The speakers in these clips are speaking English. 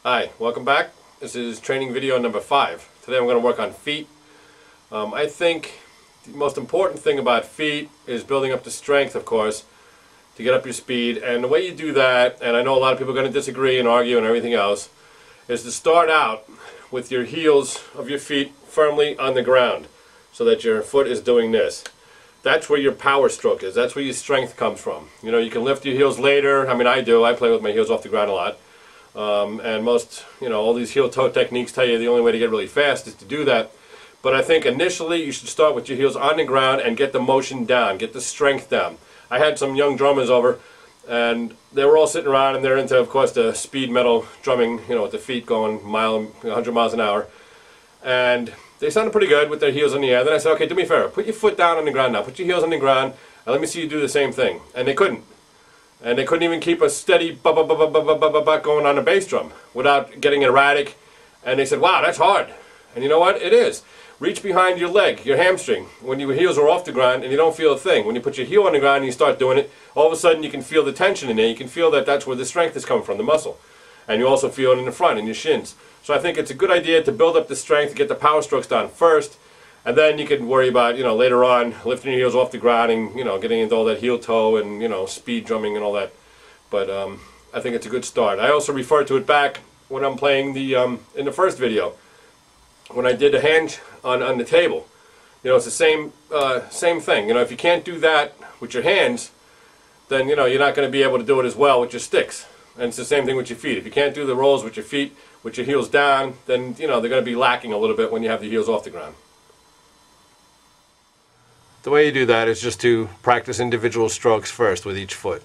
Hi, welcome back. This is training video number 5. Today I'm going to work on feet. I think the most important thing about feet is building up the strength, of course, to get up your speed. And the way you do that, and I know a lot of people are going to disagree and argue and everything else, is to start out with your heels of your feet firmly on the ground so that your foot is doing this. That's where your power stroke is. That's where your strength comes from. You know, you can lift your heels later. I mean, I do. I play with my heels off the ground a lot. And most, all these heel-toe techniques tell you the only way to get really fast is to do that. But I think initially you should start with your heels on the ground and get the motion down, get the strength down. I had some young drummers over, and they were all sitting around, and they're into, of course, the speed metal drumming, with the feet going 100 miles an hour. And they sounded pretty good with their heels in the air. Then I said, okay, do me a favor, put your foot down on the ground now. Put your heels on the ground, and let me see you do the same thing. And they couldn't. And they couldn't even keep a steady ba-ba-ba-ba-ba-ba-ba going on a bass drum without getting erratic. And they said, wow, that's hard. And you know what? It is. Reach behind your leg, your hamstring, when your heels are off the ground and you don't feel a thing. When you put your heel on the ground and you start doing it, all of a sudden you can feel the tension in there. You can feel that that's where the strength is coming from, the muscle. And you also feel it in the front, in your shins. So I think it's a good idea to build up the strength, to get the power strokes down first. And then you can worry about, later on, lifting your heels off the ground and, getting into all that heel-toe and, speed drumming and all that. But I think it's a good start. I also refer to it back when I'm playing the, in the first video, when I did a hand on the table. It's the same thing. If you can't do that with your hands, then, you're not going to be able to do it as well with your sticks. And it's the same thing with your feet. If you can't do the rolls with your feet, with your heels down, then, they're going to be lacking a little bit when you have the heels off the ground. The way you do that is just to practice individual strokes first with each foot.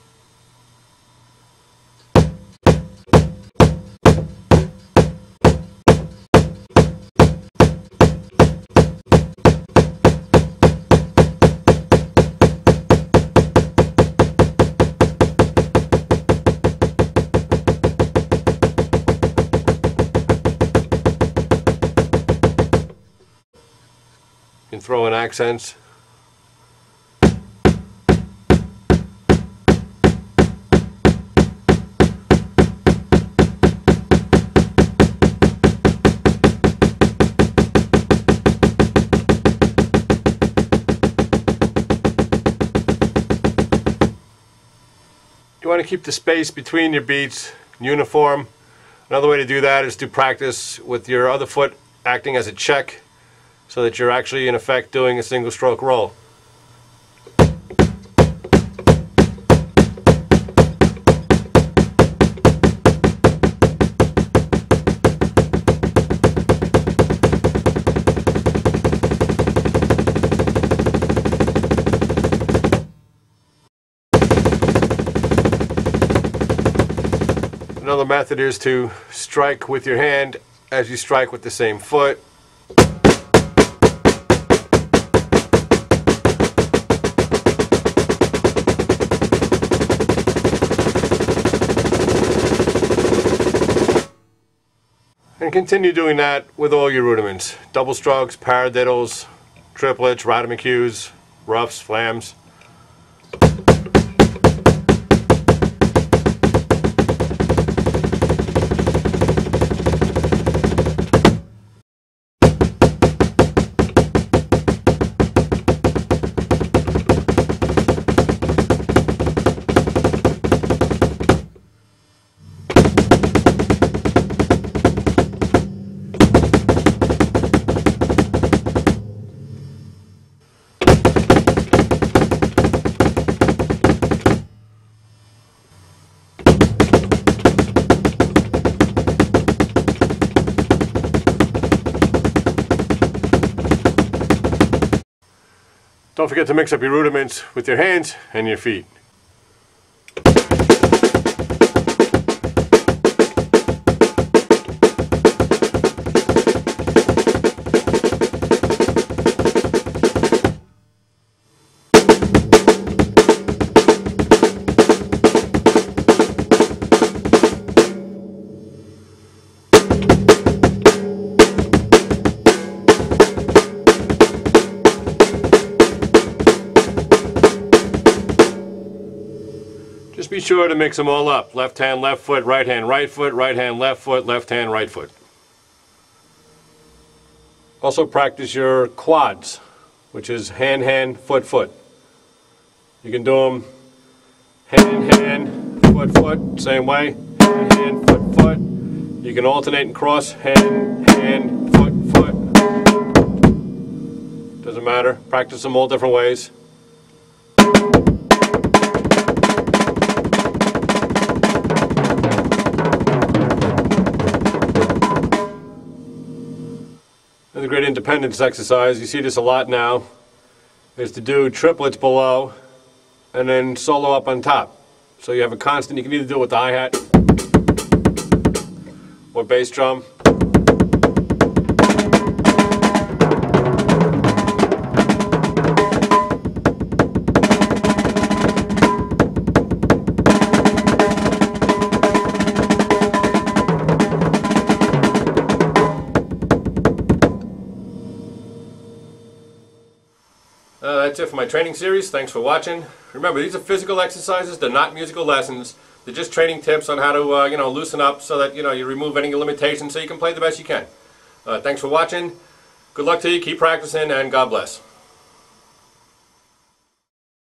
You can throw in accents. You want to keep the space between your beats uniform. Another way to do that is to practice with your other foot acting as a check so that you're actually in effect doing a single stroke roll. Another method is to strike with your hand as you strike with the same foot. And continue doing that with all your rudiments. Double strokes, paradiddles, triplets, ride-em-a-cues, roughs, flams. Don't forget to mix up your rudiments with your hands and your feet. Just be sure to mix them all up. Left hand, left foot, right hand, right foot, right hand, left foot, left hand, right foot. Also practice your quads, which is hand, hand, foot, foot. You can do them hand, hand, foot, foot, same way. Hand, hand, foot, foot. You can alternate and cross hand, hand, foot, foot. Doesn't matter. Practice them all different ways. And the great independence exercise, you see this a lot now, is to do triplets below and then solo up on top. So you have a constant, you can either do it with the hi-hat or bass drum. That's it for my training series. Thanks for watching. Remember, these are physical exercises. They're not musical lessons. They're just training tips on how to loosen up so that you remove any limitations so you can play the best you can. Thanks for watching. Good luck to you. Keep practicing, and God bless.